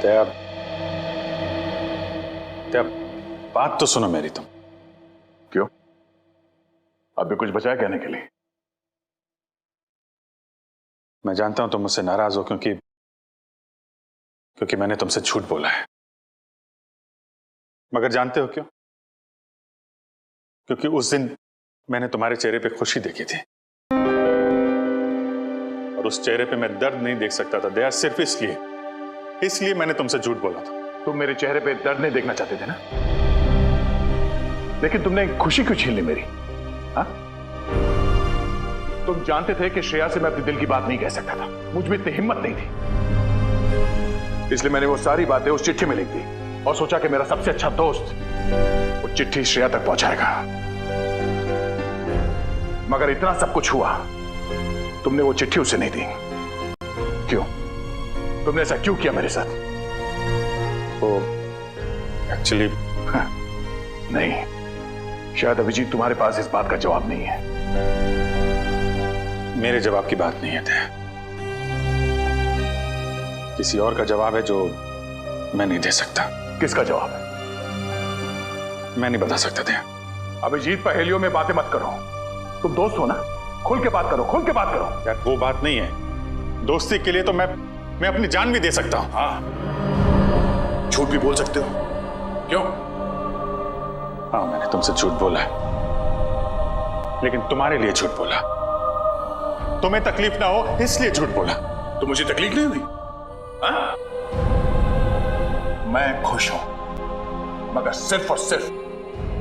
दया, बात तो सुनो मेरी तुम। क्यों? अब भी कुछ बचा है कहने के लिए? मैं जानता हूं तुम मुझसे नाराज हो क्योंकि मैंने तुमसे झूठ बोला है, मगर जानते हो क्यों? क्योंकि उस दिन मैंने तुम्हारे चेहरे पे खुशी देखी थी और उस चेहरे पे मैं दर्द नहीं देख सकता था दया, सिर्फ इसलिए मैंने तुमसे झूठ बोला था। तुम मेरे चेहरे पे दर्द नहीं देखना चाहते थे ना, लेकिन तुमने खुशी क्यों छीन ली मेरी? हाँ? तुम जानते थे कि श्रेया से मैं अपने दिल की बात नहीं कह सकता था, मुझ में इतनी हिम्मत नहीं थी, इसलिए मैंने वो सारी बातें उस चिट्ठी में लिख दी और सोचा कि मेरा सबसे अच्छा दोस्त वो चिट्ठी श्रेया तक पहुंचाएगा। मगर इतना सब कुछ हुआ, तुमने वो चिट्ठी उसे नहीं दी। क्यों? तुमने ऐसा क्यों किया मेरे साथ? वो एक्चुअली नहीं, शायद अभिजीत तुम्हारे पास इस बात का जवाब नहीं है। मेरे जवाब की बात नहीं है दया, किसी और का जवाब है जो मैं नहीं दे सकता। किसका जवाब है? मैं नहीं बता सकता दया। अभिजीत, पहेलियों में बातें मत करो, तुम दोस्त हो ना, खुल के बात करो, खुल के बात करो। यार वो बात नहीं है, दोस्ती के लिए तो मैं अपनी जान भी दे सकता हूं। हाँ, झूठ भी बोल सकते हो। क्यों? हाँ, मैंने तुमसे झूठ बोला है, लेकिन तुम्हारे लिए झूठ बोला, तुम्हें तकलीफ ना हो इसलिए झूठ बोला। तो मुझे तकलीफ नहीं हुई? हाँ? मैं खुश हूं, मगर सिर्फ और सिर्फ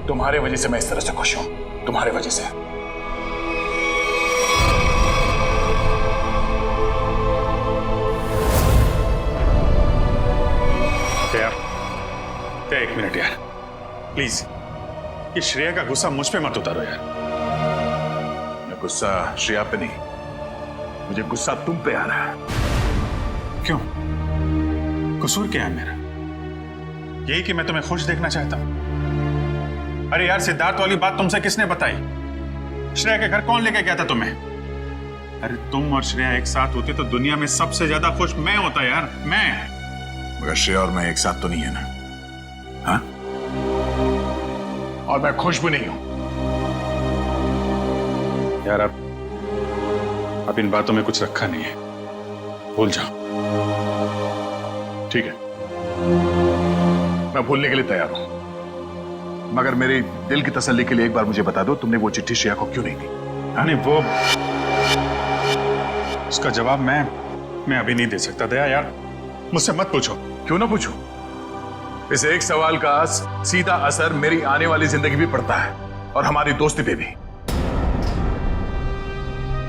तुम्हारे वजह से मैं इस तरह से खुश हूं, तुम्हारे वजह से। एक मिनट यार, प्लीज, ये श्रेया का गुस्सा मुझ पे मत उतारो यार। मैं गुस्सा श्रेया पे नहीं, मुझे गुस्सा तुम पे आ रहा है। क्यों? कसूर क्या है मेरा? यही कि मैं तुम्हें खुश देखना चाहता हूं। अरे यार, सिद्धार्थ वाली बात तुमसे किसने बताई? श्रेया के घर कौन लेके गया था तुम्हें? अरे तुम और श्रेया एक साथ होते तो दुनिया में सबसे ज्यादा खुश मैं होता यार, मैं। मगर श्रेया और मैं एक साथ तो नहीं है ना? हाँ? और मैं खुश भी नहीं हूं। यार अब इन बातों में कुछ रखा नहीं है, भूल जाओ। ठीक है, मैं भूलने के लिए तैयार हूं, मगर मेरे दिल की तसल्ली के लिए एक बार मुझे बता दो, तुमने वो चिट्ठी श्रेया को क्यों नहीं दी? नहीं, वो उसका जवाब मैं अभी नहीं दे सकता दया यार, मुझसे मत पूछो। क्यों ना पूछूं? इस एक सवाल का सीधा असर मेरी आने वाली जिंदगी भी पड़ता है और हमारी दोस्ती पे भी।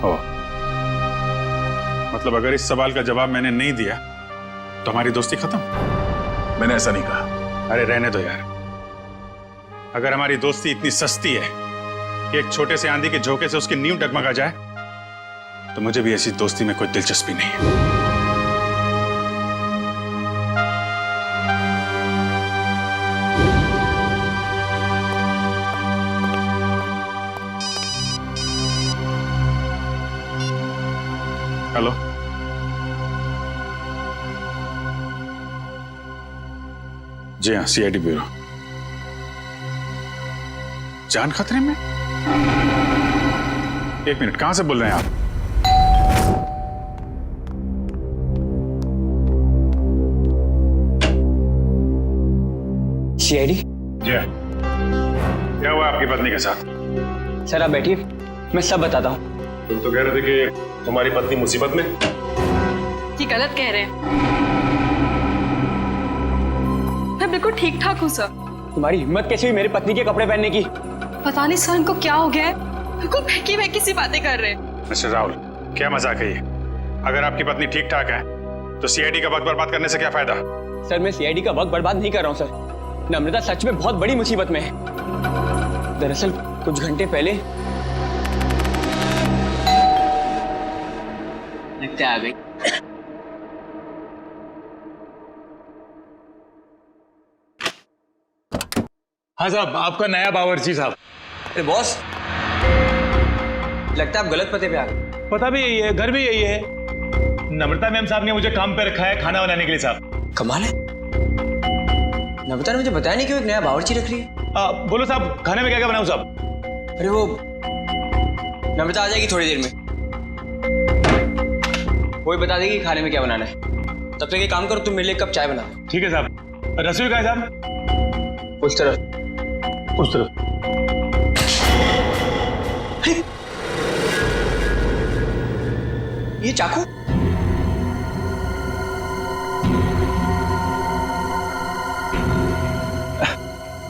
ओ, मतलब अगर इस सवाल का जवाब मैंने नहीं दिया तो हमारी दोस्ती खत्म? मैंने ऐसा नहीं कहा। अरे रहने दो यार, अगर हमारी दोस्ती इतनी सस्ती है कि एक छोटे से आंधी के झोंके से उसकी नींव डगमगा जाए, तो मुझे भी ऐसी दोस्ती में कोई दिलचस्पी नहीं है। हेलो, जी हाँ, सीआईडी ब्यूरो। जान खतरे में? एक मिनट, कहां से बोल रहे हैं आप? सीआईडी? जी हाँ। क्या हुआ आपकी पत्नी के साथ? सर आप बैठिए, मैं सब बताता हूँ। तुम तो कह रहे थे कि तुम्हारी पत्नी मुसीबत में। ये गलत कह रहे हैं, मैं बिल्कुल ठीक ठाक हूँ सर। तुम्हारी हिम्मत कैसे हुई मेरी पत्नी के कपड़े पहनने की? पता नहीं सर इनको क्या हो गया है, बिल्कुल बहकी बहकी सी बातें कर रहे हैं। मिस्टर राहुल, क्या मजाक है ये? अगर आपकी पत्नी ठीक ठाक है तो सीआईडी का वक्त बर्बाद करने से क्या फायदा? सर मैं सीआईडी का वक्त बर्बाद नहीं कर रहा हूँ सर, नम्रता सच में बहुत बड़ी मुसीबत में है। दरअसल कुछ घंटे पहले लगता आ गई। हाँ साहब, आपका नया बावर्ची साहब। अरे बॉस, लगता है आप गलत पते पे आ गए। पता भी यही है, घर भी यही है। नम्रता मैम साहब ने मुझे काम पे रखा है खाना बनाने के लिए साहब। कमाल है, नम्रता ने मुझे बताया नहीं क्यों एक नया बावर्ची रख रही है। बोलो साहब, खाने में क्या क्या बनाऊं साहब? अरे वो नम्रता आ जाएगी थोड़ी देर में, वो ही बता देगी खाने में क्या बनाना है। तब तक एक काम करो, तुम मेरे लिए एक कप चाय बना दो। ठीक है साहब। रसोई कहाँ है साहब? उस तरफ। उस तरफ। ये चाकू?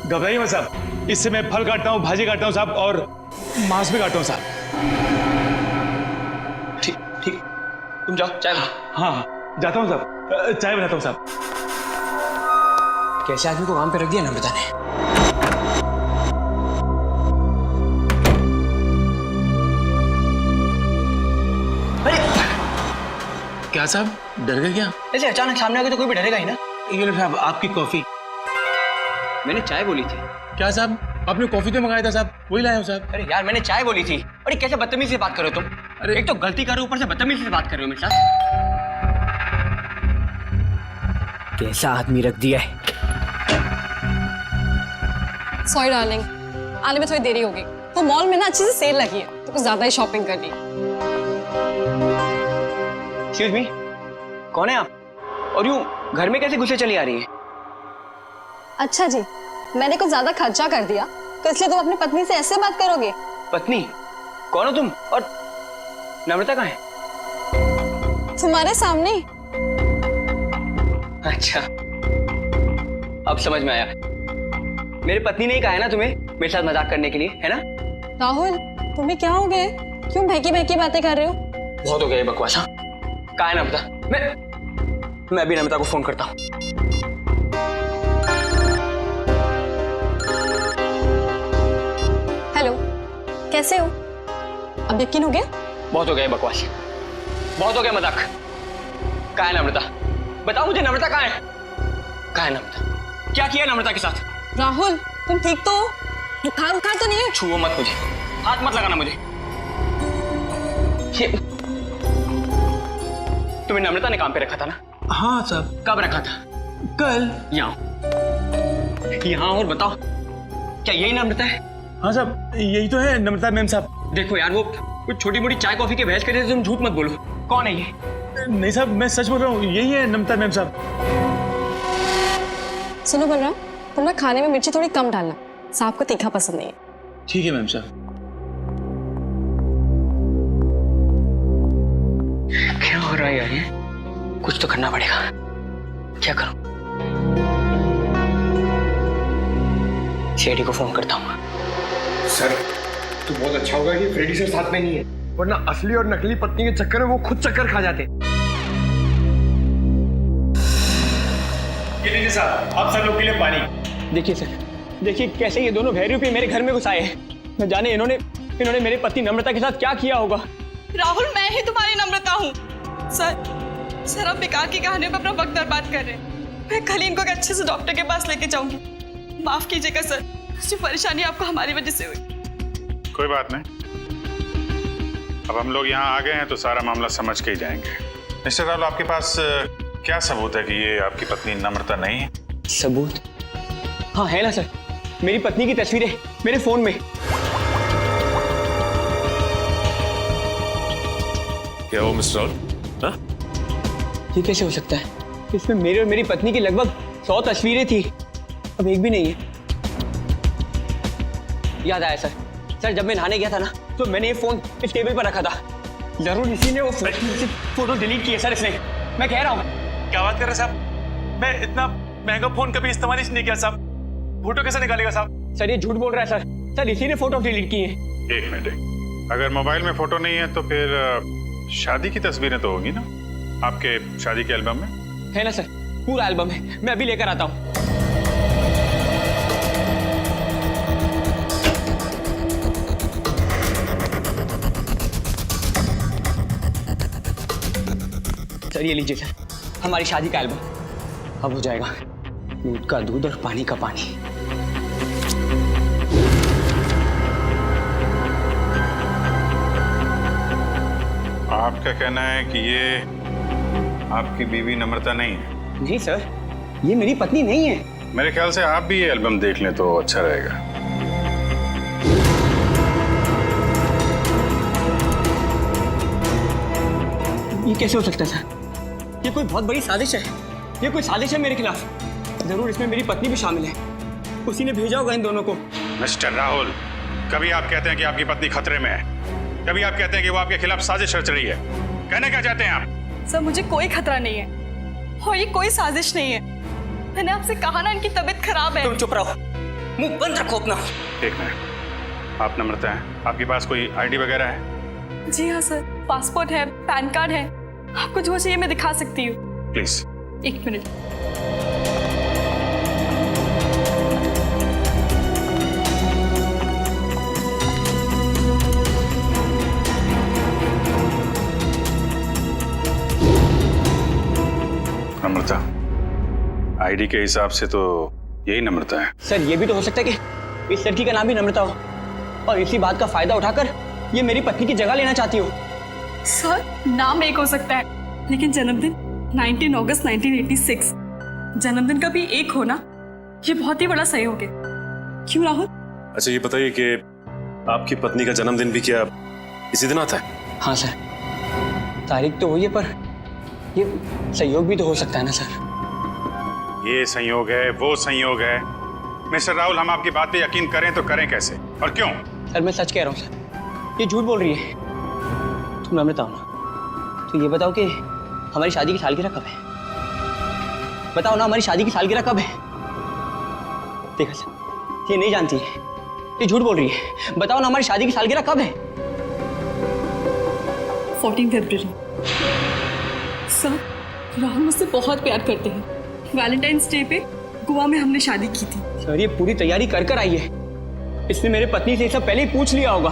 घबराइए मत साहब, इससे मैं फल काटता हूँ, भाजी काटता हूँ साहब, और मांस भी काटता हूँ साहब। ठीक ठीक, तुम जाओ चाय बना। हाँ, जाता हूँ साहब, चाय बनाता हूँ साहब। कैसे आदमी को काम पे रख दिया नम्रता ने। क्या साहब, डर गए क्या? ऐसे अचानक सामने आ गए तो कोई भी डरेगा ही ना। ये लो साहब, आपकी कॉफी। मैंने चाय बोली थी। क्या साहब, आपने कॉफी तो मंगाया था साहब, वही लाया हूँ साहब। अरे यार, मैंने चाय बोली थी। अरे कैसे बदतमीजी से बात कर रहे हो तुम? अरे एक तो गलती कर रहे हो, ऊपर से बदतमीजी से बात कर रहे हो मेरे साथ। कैसा आदमी रख दिया है। सॉरी डार्लिंग, आने में थोड़ी देरी होगी। वो मॉल में ना अच्छी से सेल लगी है तो कुछ ज्यादा ही शॉपिंग कर ली। एक्सक्यूज मी, कौन है आप? और यूं घर में कैसे घुसे चली आ रही है? अच्छा जी, मैंने कुछ ज्यादा खर्चा कर दिया तो इसलिए तुम अपनी पत्नी से ऐसे बात करोगे? पत्नी? कौन हो तुम? और नम्रता कहाँ है? तुम्हारे सामने। अच्छा, अब समझ में आया। मेरी पत्नी ने ही कहा है ना तुम्हें मेरे साथ मजाक करने के लिए, है ना? राहुल, तुम्हें क्या हो गया? क्यों बहकी बहकी बातें कर रहे हो? बहुत हो गया ये बकवास। हाँ, कहाँ है नम्रता? मैं अभी नम्रता को फोन करता हूँ। हेलो, कैसे हो? अब यकीन हो गया? बहुत हो गया ये बकवास, बहुत हो गया मजाक। कहाँ है नम्रता? बताओ मुझे, नम्रता कहाँ है? कहाँ है नम्रता? क्या किया नम्रता के साथ? राहुल, तुम ठीक तो हो? बुखार उखार तो नहीं है? छुओ मत मुझे, हाथ मत लगाना मुझे। ये तुम्हें नम्रता ने काम पे रखा था ना? हाँ साहब। कब रखा था? कल। यहाँ और बताओ, क्या यही नम्रता है? हाँ साहब, यही तो है नम्रता मैम साहब। देखो यार, वो कुछ छोटी मोटी चाय कॉफी के बहस करे तुम झूठ मत बोलो। कौन है ये? नहीं साहब, मैं सच बोल रहा हूँ, यही है नम्रता मैम साहब। सुनो बलराम, तुम ना खाने में मिर्ची थोड़ी कम डालना, साहब को तीखा पसंद नहीं है। ठीक है मैम साहब। क्या हो रहा है यार? ये कुछ तो करना पड़ेगा। क्या करूं? शेडी को फोन करता हूँ। सर, तो बहुत अच्छा होगा कि फ्रेडी सर साथ में नहीं है, वरना असली और नकली पत्नी के चक्कर में वो खुद चक्कर खा जाते। ये लीजिए साहब, आप सब लोग के लिए पानी। देखिए सर, देखिए कैसे ये दोनों भैरूपी मेरे घर में घुस आए हैं। न जाने इन्होंने मेरी पत्नी नम्रता के साथ क्या किया होगा। राहुल, मैं ही तुम्हारी नम्रता हूँ। सर आप बेकार की कहानियों पर अपना वक्त बर्बाद कर रहे हैं। मैं कल ही इनको एक अच्छे से डॉक्टर के पास लेके जाऊंगी। माफ कीजिएगा सर, जो परेशानी आपको हमारी वजह से हुई। कोई बात नहीं, अब हम लोग यहाँ आ गए हैं तो सारा मामला समझ के ही जाएंगे। मिस्टर राहुल, आपके पास क्या सबूत है कि ये आपकी पत्नी नम्रता नहीं है? सबूत? हाँ है ना सर, मेरी पत्नी की तस्वीरें मेरे फोन में। क्या वो मिस्टर राहुल? हाँ? ये कैसे हो सकता है? इसमें मेरे और मेरी पत्नी की लगभग 100 तस्वीरें थी, अब एक भी नहीं है। याद आया सर, जब मैं नहाने गया था ना तो मैंने ये फोन इस टेबल पर रखा था। जरूर इसी ने वो फोटो डिलीट की है सर, इसने। मैं कह रहा हूँ। क्या बात कर रहे हैं साहब? मैं इतना महंगा फोन कभी इस्तेमाल ही नहीं किया साहब। फोटो कैसे निकालेगा साहब? सर ये झूठ बोल रहा है सर, इसी ने फोटो डिलीट की है। एक मिनट, अगर मोबाइल में फोटो नहीं है तो फिर शादी की तस्वीरें तो होगी ना आपके शादी के एल्बम में? है ना सर, पूरा एल्बम है, मैं अभी लेकर आता हूँ। सर ये लीजिए सर, हमारी शादी का एल्बम। अब हो जाएगा दूध का दूध और पानी का पानी। आपका कहना है कि ये आपकी बीवी नम्रता नहीं है? नहीं सर, ये मेरी पत्नी नहीं है। मेरे ख्याल से आप भी ये एल्बम देख लें तो अच्छा रहेगा। ये कैसे हो सकता है सर? ये कोई बहुत बड़ी साजिश है। ये कोई साजिश है मेरे खिलाफ। जरूर इसमें मेरी पत्नी भी शामिल है। उसी ने भेजा होगा इन दोनों को। मिस्टर राहुल, कभी आप कहते हैं कि आपकी पत्नी खतरे में है, कभी आप कहते हैं कि वो आपके खिलाफ साजिश रच रही है। कहने क्या चाहते हैं आप? सर मुझे कोई खतरा नहीं है और ये कोई साजिश नहीं है। मैंने आपसे कहा ना इनकी तबीयत खराब है। तुम चुप रहो, मुंह बंद रखो अपना। एक मिनट, आप नम्रता हैं, आपके पास कोई आईडी वगैरह है? जी हाँ सर, पासपोर्ट है, पैन कार्ड है। आपको जो चाहिए मैं दिखा सकती हूँ। प्लीज। एक मिनट। नम्रता, आईडी के हिसाब से तो यही नम्रता है। सर ये भी तो हो सकता है कि इस लड़की का नाम भी नम्रता हो और इसी बात का फायदा उठाकर ये मेरी पत्नी की जगह लेना चाहती हो। सर नाम एक हो सकता है लेकिन जन्मदिन 19 अगस्त 1986। जन्मदिन का भी एक होना ये बहुत ही बड़ा सहयोग है। क्यों राहुल? अच्छा ये बताइए कि आपकी पत्नी का जन्मदिन भी क्या इसी दिन आता है? हाँ सर, तारीख तो वही है पर ये सहयोग भी तो हो सकता है ना सर। ये संयोग है, वो संयोग है। मिस्टर राहुल, हम आपकी बात पे यकीन करें तो करें कैसे और क्यों? सर मैं सच कह रहा हूँ सर, ये झूठ बोल रही है। तुम नम्रता हो ना, तो ये बताओ कि हमारी शादी की सालगिरह कब है? बताओ ना, हमारी शादी की सालगिरह कब है? देखा सर, ये नहीं जानती है, ये झूठ बोल रही है। बताओ ना, हमारी शादी की सालगिरह कब है? 14 फरवरी। सर राहुल मुझसे बहुत प्यार करते हैं। वैलेंटाइंस डे पे गोवा में हमने शादी की थी। सर ये पूरी तैयारी कर कर आई है। इसने मेरे पत्नी से सब पहले ही पूछ लिया होगा।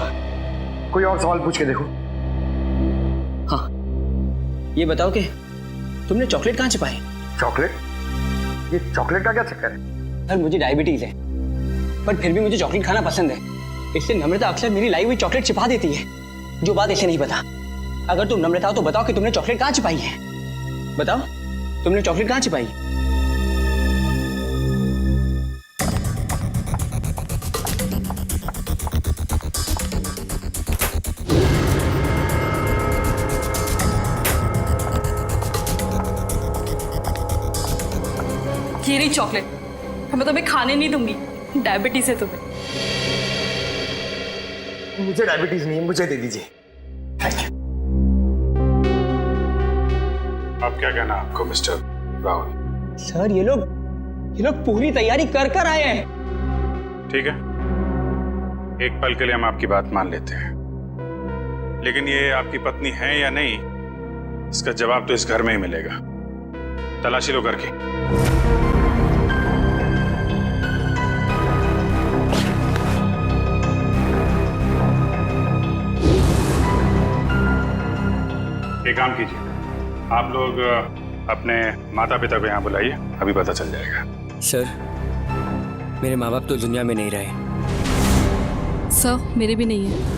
कोई और सवाल पूछ के देखो। हाँ, ये बताओ कि तुमने चॉकलेट कहाँ छिपाई? चॉकलेट? ये चॉकलेट का क्या चक्कर है? सर मुझे डायबिटीज है पर फिर भी मुझे चॉकलेट खाना पसंद है। इससे नम्रता अक्सर मेरी लाई हुई चॉकलेट छिपा देती है, जो बात इसे नहीं पता। अगर तुम नम्रता हो तो बताओ कि तुमने चॉकलेट कहाँ छिपाई है? बताओ, तुमने चॉकलेट कहाँ छिपाई? ये रही चॉकलेट। मैं तुम्हें खाने नहीं दूंगी, डायबिटीज है तुम्हें। मुझे डायबिटीज नहीं है, मुझे दे दीजिए। अब क्या कहना आपको मिस्टर राहुल? सर ये लोग पूरी तैयारी कर कर आए हैं। ठीक है, एक पल के लिए हम आपकी बात मान लेते हैं, लेकिन ये आपकी पत्नी है या नहीं, इसका जवाब तो इस घर में ही मिलेगा। तलाशी लो घर की। एक काम कीजिए, आप लोग अपने माता पिता को यहाँ बुलाइए, अभी पता चल जाएगा। सर मेरे माँ बाप तो दुनिया में नहीं रहे। सर मेरे भी नहीं है।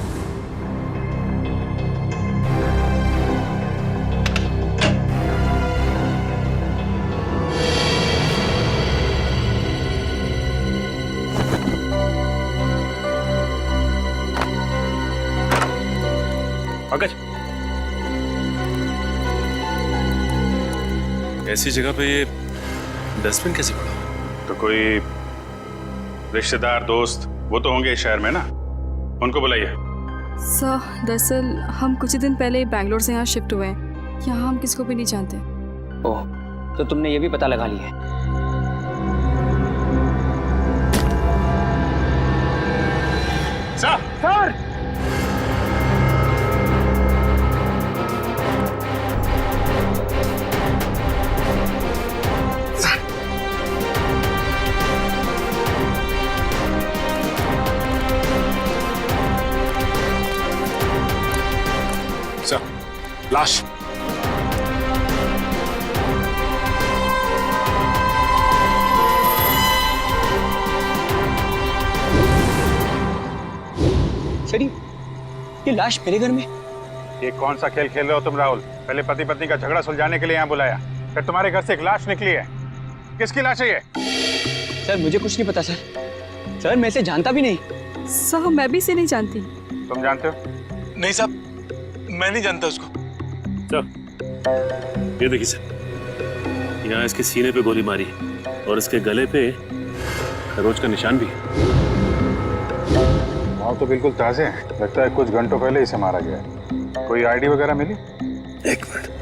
पंकज, ऐसी जगह पे ये डस्टबिन कैसे पड़ा? तो कोई रिश्तेदार दोस्त वो तो होंगे इस शहर में ना, उनको बुलाइए। सर दरअसल हम कुछ ही दिन पहले बैंगलोर से यहाँ शिफ्ट हुए हैं। यहाँ हम किसी को भी नहीं जानते। ओह, तो तुमने ये भी पता लगा लिया है? सर! सर, लाश। सर ये लाश मेरे घर में? ये कौन सा खेल खेल रहे हो तुम राहुल? पहले पति पत्नी का झगड़ा सुलझाने के लिए यहाँ बुलाया, फिर तुम्हारे घर से एक लाश निकली है। किसकी लाश है ये? सर मुझे कुछ नहीं पता सर। सर मैं इसे जानता भी नहीं। साहब मैं भी इसे नहीं जानती। तुम जानते हो? नहीं साहब, मैं नहीं जानता उसको। ये देखिए सर, यहाँ इसके सीने पे गोली मारी और इसके गले पे खरोच का निशान भी है। घाव तो बिल्कुल ताजे हैं, लगता है कुछ घंटों पहले इसे मारा गया है। कोई आईडी वगैरह मिली? एक मिनट।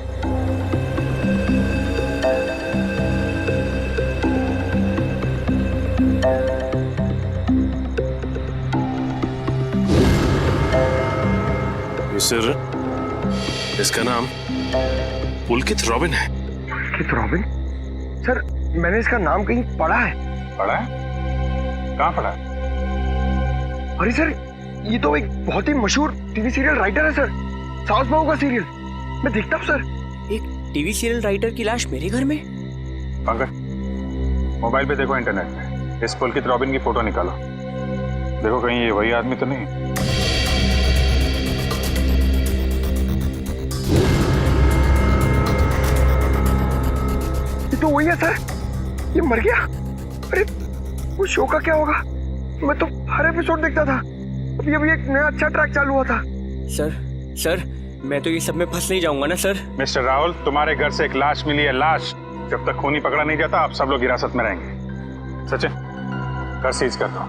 सर इसका नाम पुलकित रॉबिन है। पुलकित रॉबिन? सर मैंने इसका नाम कहीं पढ़ा है। पढ़ा है? कहाँ पढ़ा है? अरे सर ये तो एक बहुत ही मशहूर टीवी सीरियल राइटर है सर, साउथ बहू का सीरियल मैं देखता हूँ सर। एक टीवी सीरियल राइटर की लाश मेरे घर में? पंकज मोबाइल पे देखो, इंटरनेट पे इस पुलकित रॉबिन की फोटो निकालो, देखो कहीं ये वही आदमी तो नहीं। ये तो वही है सर, ये मर गया। अरे उस शो का क्या होगा? मैं तो हर एपिसोड देखता था, अभी अभी एक नया अच्छा ट्रैक चालू हुआ था। सर मैं तो ये सब में फंस नहीं जाऊंगा ना सर? मिस्टर राहुल, तुम्हारे घर से एक लाश मिली है। लाश जब तक खूनी पकड़ा नहीं जाता आप सब लोग हिरासत में रहेंगे। सचिन घर सीज कर दो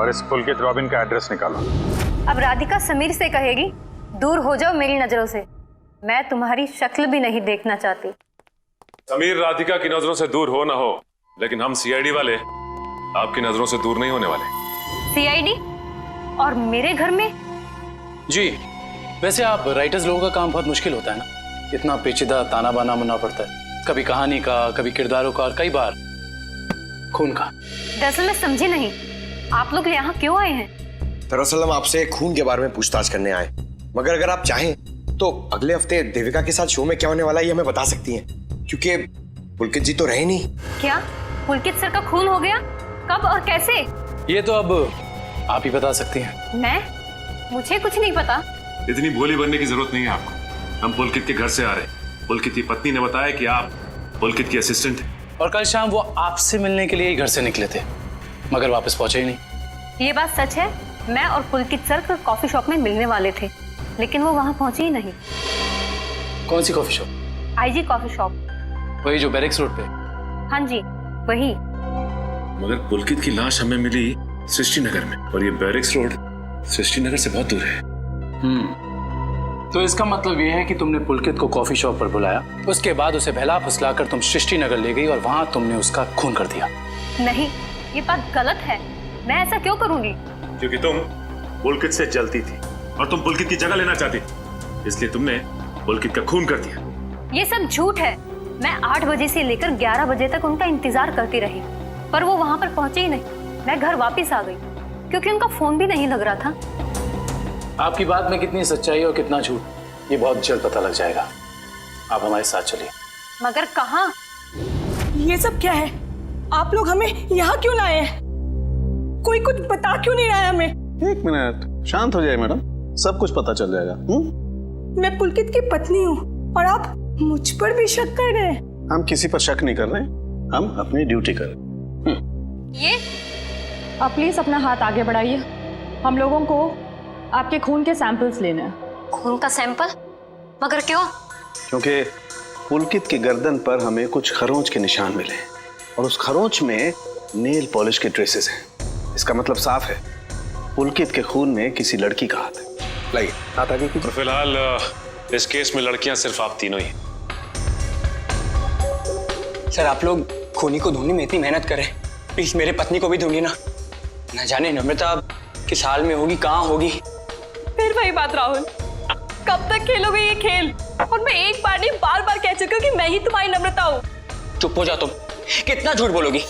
और इस पुलकित रॉबिन का एड्रेस निकालो। अब राधिका समीर से कहेगी दूर हो जाओ मेरी नजरों से, मैं तुम्हारी शक्ल भी नहीं देखना चाहती। समीर राधिका की नजरों से दूर हो ना हो, लेकिन हम सीआईडी वाले आपकी नजरों से दूर नहीं होने वाले। सीआईडी? और मेरे घर में? जी वैसे आप राइटर्स लोगों का काम बहुत मुश्किल होता है ना, इतना पेचीदा ताना बाना मुनना पड़ता है, कभी कहानी का, कभी किरदारों का और कई बार खून का। दरअसल मैं समझी नहीं, आप लोग यहाँ क्यों आए हैं? दरअसल हम आपसे खून के बारे में पूछताछ करने आए, मगर अगर आप चाहें तो अगले हफ्ते देविका के साथ शो में क्या होने वाला है ये हमें बता सकती हैं, क्योंकि पुलकित जी तो रहे नहीं। क्या पुलकित सर का खून हो गया? कब और कैसे? ये तो अब आप ही बता सकती हैं। मैं? मुझे कुछ नहीं पता। इतनी भोली बनने की जरूरत नहीं है आपको, हम पुलकित के घर से आ रहे हैं। पुलकित की पत्नी ने बताया कि आप पुलकित की असिस्टेंट हैं। और कल शाम वो आपसे मिलने के लिए ही घर से निकले थे, मगर वापस पहुंचे ही नहीं। ये बात सच है, मैं और पुलकित सर कॉफी शॉप में मिलने वाले थे, लेकिन वो वहाँ पहुंचे ही नहीं। कौन सी coffee shop? IG coffee shop. वही जो बैरिक्स रोड पे? हाँ जी वही। मगर पुलकित की लाश हमें मिली सृष्टि नगर में, और ये बैरिक्स रोड सृष्टि नगर से बहुत दूर है। तो इसका मतलब ये है कि तुमने पुलकित को कॉफी शॉप पर बुलाया, उसके बाद उसे बहला फुसलाकर तुम सृष्टि नगर ले गई और वहां तुमने उसका खून कर दिया। नहीं, ये बात गलत है, मैं ऐसा क्यों करूंगी? क्योंकि तुम पुलकित से जलती थी और तुम पुलकित की जगह लेना चाहती थी, इसलिए तुमने पुलकित का खून कर दिया। ये सब झूठ है। मैं 8 बजे से लेकर 11 बजे तक उनका इंतजार करती रही, पर वो वहां पर पहुंचे ही नहीं। मैं घर वापस आ गई क्योंकि उनका फोन भी नहीं लग रहा था। आपकी बात में कितनी सच्चाई और कितना झूठ ये बहुत जल्द पता लग जाएगा। आप हमारे साथ चलिए। मगर कहाँ? ये सब क्या है? आप लोग हमें यहाँ क्यों लाए हैं? कोई कुछ बता क्यों नहीं रहा है हमें? एक मिनट, शांत हो जाए मैडम, सब कुछ पता चल जाएगा। मैं पुलकित की पत्नी हूँ और आप मुझ पर भी शक कर रहे हैं। हम किसी पर शक नहीं कर रहे, हम अपनी ड्यूटी कर रहे। ये आप प्लीज अपना हाथ आगे बढ़ाइए, हम लोगों को आपके खून के सैंपल्स लेने हैं। खून का सैंपल? मगर क्यों? क्योंकि पुलकित की गर्दन पर हमें कुछ खरोंच के निशान मिले और उस खरोंच में नेल पॉलिश के ट्रेसेस हैं। इसका मतलब साफ है, पुलकित के खून में किसी लड़की का हाथ है। लाइए हाथ आगे कीजिए। तो फिलहाल इस केस में लड़कियां सिर्फ आप तीनों ही। सर आप लोग खूनी को ढूंढने में इतनी मेहनत करें, प्लीज मेरे पत्नी को भी ढूंढिए ना। न जाने नम्रता किस हाल में होगी, कहाँ होगी। फिर वही बात राहुल, कब तक खेलोगे ये खेल? और मैं एक बार नहीं बार बार कह चुकी हूँ कि मैं ही तुम्हारी नम्रता हूँ। चुप हो जा तुम, कितना झूठ बोलोगी?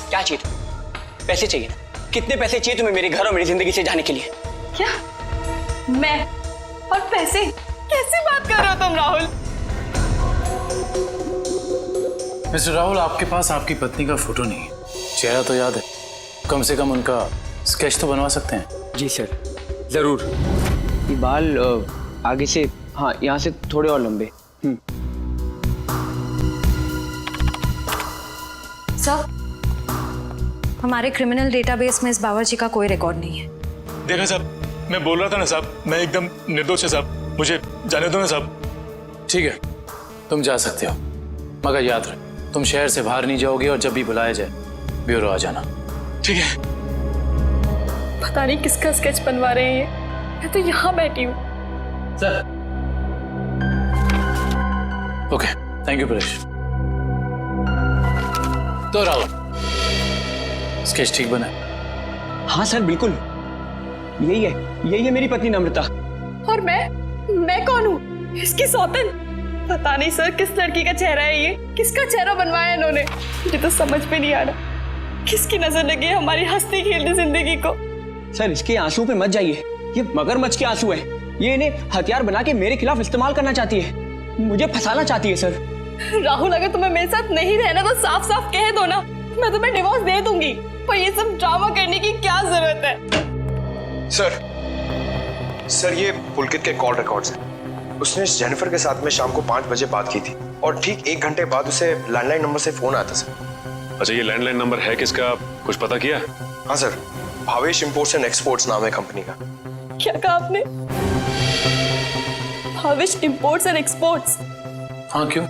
क्या चाहिए तुम्हें? पैसे चाहिए ना? कितने पैसे चाहिए तुम्हें मेरे घर और मेरी जिंदगी से जाने के लिए? क्या? मैं और पैसे? कैसी बात कर रहे हो तुम राहुल? मिस्टर राहुल, आपके पास आपकी पत्नी का फोटो नहीं है, चेहरा तो याद है, कम से कम उनका स्केच तो बनवा सकते हैं। जी सर जरूर। ये बाल आगे से, हाँ यहाँ से थोड़े और लंबे। साहब, हमारे क्रिमिनल डेटाबेस में इस बावर्ची का कोई रिकॉर्ड नहीं है। देखा साहब, मैं बोल रहा था ना साहब, मैं एकदम निर्दोष है साहब, मुझे जाने दो ना साहब। ठीक है, तुम जा सकते हो, मगर याद रख तुम शहर से बाहर नहीं जाओगे और जब भी बुलाया जाए ब्यूरो आ जाना। ठीक है। पता नहीं किसका स्केच बनवा रहे हैं ये, मैं तो यहाँ बैठी हूँ। Sir. Okay, thank you Paresh. तो राहुल, स्केच ठीक बना? हाँ सर, बिल्कुल यही है मेरी पत्नी नम्रता। और मैं कौन हूँ? इसकी सौतन? पता नहीं सर किस लड़की का चेहरा है ये, किसका चेहरा बनवाया इन्होंने, मुझे तो समझ में नहीं आ रहा। किसकी नजर लगी है हमारी हंसती खेलती जिंदगी को। सर इसके आंसू पे मत जाइए, ये मगरमच्छ के आंसू है। ये इन्हें हथियार बना के मेरे खिलाफ इस्तेमाल करना चाहती है, मुझे फंसाना चाहती है सर। राहुल, अगर तुम्हें मेरे साथ नहीं रहना तो साफ साफ कह दो ना, मैं तुम्हें डिवोर्स दे दूंगी। पर ये सब ड्रामा करने की क्या जरूरत है? सर ये पुलकित के कॉल रिकॉर्ड्स हैं। उसने जेनिफर के साथ में शाम को 5 बजे बात की थी और ठीक 1 घंटे बाद उसे लैंडलाइन नंबर से फोन आया था सर। अच्छा, ये लैंडलाइन नंबर है किसका, कुछ पता किया? हाँ sir, Bhavesh imports and exports नाम है कंपनी का। क्या कहा आपने? Bhavesh imports and exports? हाँ, क्यों?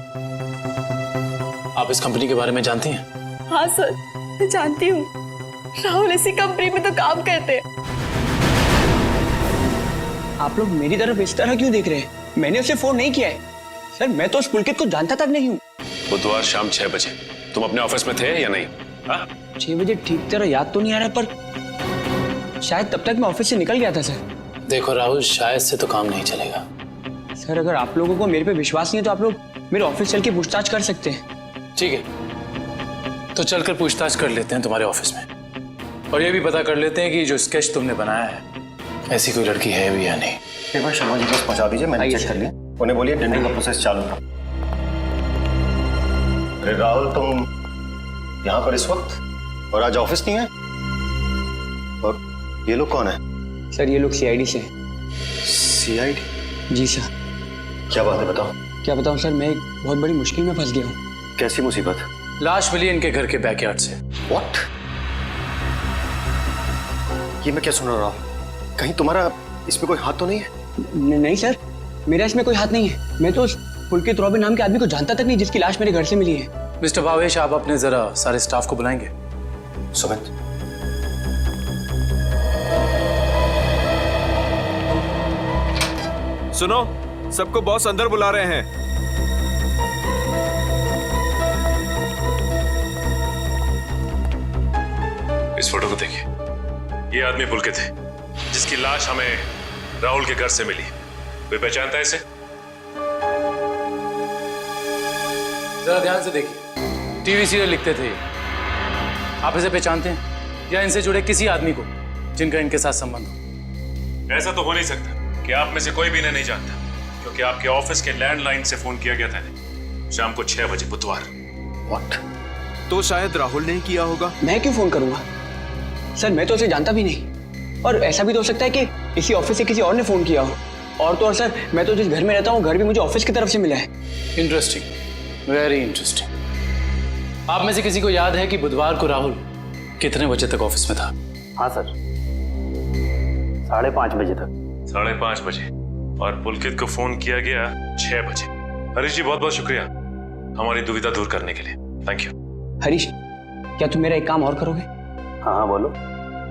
आप इस कंपनी के बारे में जानती हैं? हाँ सर, मैं जानती हूँ। राहुल इसी कंपनी में तो काम करते हैं। आप लोग मेरी तरफ इस तरह क्यों देख रहे हैं? मैंने उसे फोन नहीं किया है सर, मैं तो उस पुलकित को जानता तक नहीं हूँ। बुधवार शाम 6 बजे तुम अपने ऑफिस में थे या नहीं? 6 बजे ठीक तरह याद तो नहीं आ रहा, पर शायद तब तक मैं ऑफिस से निकल गया था सर। देखो राहुल, शायद से तो काम नहीं चलेगा। सर अगर आप लोगों को मेरे पे विश्वास नहीं है तो आप लोग मेरे ऑफिस चल के पूछताछ कर सकते हैं। ठीक है, तो चलकर पूछताछ कर लेते हैं तुम्हारे ऑफिस में, और ये भी पता कर लेते हैं कि जो स्केच तुमने बनाया है ऐसी कोई लड़की है भी या नहीं। एक बार शर्मा जी के पास पहुंचा दीजिए, मैंने चेक कर लिया। उन्हें बोलिए टेंडरिंग का प्रोसेस चालू था। अरे राहुल, तुम यहाँ पर इस वक्त और आज ऑफिस नहीं है? और ये लोग कौन है? सर ये लोग सीआईडी से। सीआईडी? जी सर। क्या बात है, बताओ। क्या बताऊं सर, मैं एक बहुत बड़ी मुश्किल में फंस गया हूँ। कैसी मुसीबत? लाश मिली इनके घर के बैकयार्ड से। व्हाट? ये मैं क्या सुन रहा हूँ? कहीं तुम्हारा इसमें कोई हाथ तो नहीं है? नहीं सर, मेरा इसमें कोई हाथ नहीं है। मैं तो उस पुलकित रॉबिन नाम के आदमी को जानता तक नहीं जिसकी लाश मेरे घर से मिली है। मिस्टर भावेश, आप अपने जरा सारे स्टाफ को बुलाएंगे। सुमित, सुनो, सबको बॉस अंदर बुला रहे हैं। इस फोटो को देखिए, ये आदमी पुलकित है जिसकी लाश हमें राहुल के घर से मिली। कोई पहचानता है इसे? जरा ध्यान से देखिए, टीवी सीरियल लिखते थे। आप इसे पहचानते हैं या इनसे जुड़े किसी आदमी को जिनका इनके साथ संबंध हो? ऐसा तो हो नहीं सकता कि आप में से कोई भी इन्हें नहीं जानता, क्योंकि आपके ऑफिस के लैंडलाइन से फोन किया गया था शाम को 6 बजे बुधवार। व्हाट? तो शायद राहुल ने किया होगा। मैं क्यों फोन करूंगा सर, मैं तो उसे जानता भी नहीं। और ऐसा भी तो हो सकता है कि इसी ऑफिस से किसी और ने फोन किया हो। और तो और सर, मैं तो जिस घर में रहता हूँ घर भी मुझे ऑफिस की तरफ से मिला है। Interesting, very interesting. आप में से किसी को याद है कि बुधवार को राहुल कितने बजे तक ऑफिस में था? हाँ सर, 5:30 बजे तक। 5:30 बजे, और पुलकित को फोन किया गया 6 बजे। हरीश जी, बहुत बहुत शुक्रिया हमारी दुविधा दूर करने के लिए। Thank you. हरीश, क्या तुम मेरा एक काम और करोगे? हाँ बोलो।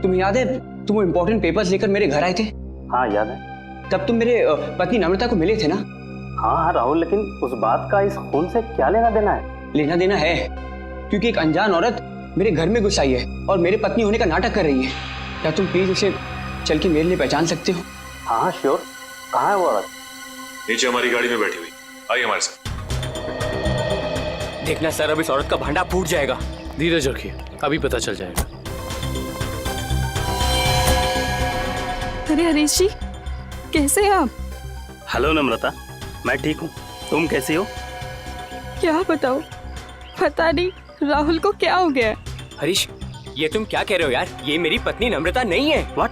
तुम्हें याद है तुम वो इम्पोर्टेंट पेपर्स लेकर मेरे घर आए थे? हाँ याद है। तब तुम मेरे पत्नी नम्रता को मिले थे ना? हाँ राहुल, लेकिन उस बात का इस खून से क्या लेना देना है? लेना देना है, क्योंकि एक अनजान औरत मेरे घर में घुस आई है और मेरे पत्नी होने का नाटक कर रही है। क्या तुम प्लीज उसे चल के मेरे लिए पहचान सकते हो? हाँ श्योर। कहाँ है वो औरत? नीचे हमारी गाड़ी में बैठी हुई, आइए हमारे साथ। देखना सर, अब इस औरत का भांडा फूट जाएगा। धीरज रखिए, अभी पता चल जाएगा। अरे हरीश जी, कैसे हैं आप? हेलो नम्रता, मैं ठीक हूँ, तुम कैसी हो? क्या बताओ, पता नहीं राहुल को क्या हो गया है। हरीश, ये तुम क्या कह रहे हो यार? ये मेरी पत्नी नम्रता नहीं है। व्हाट?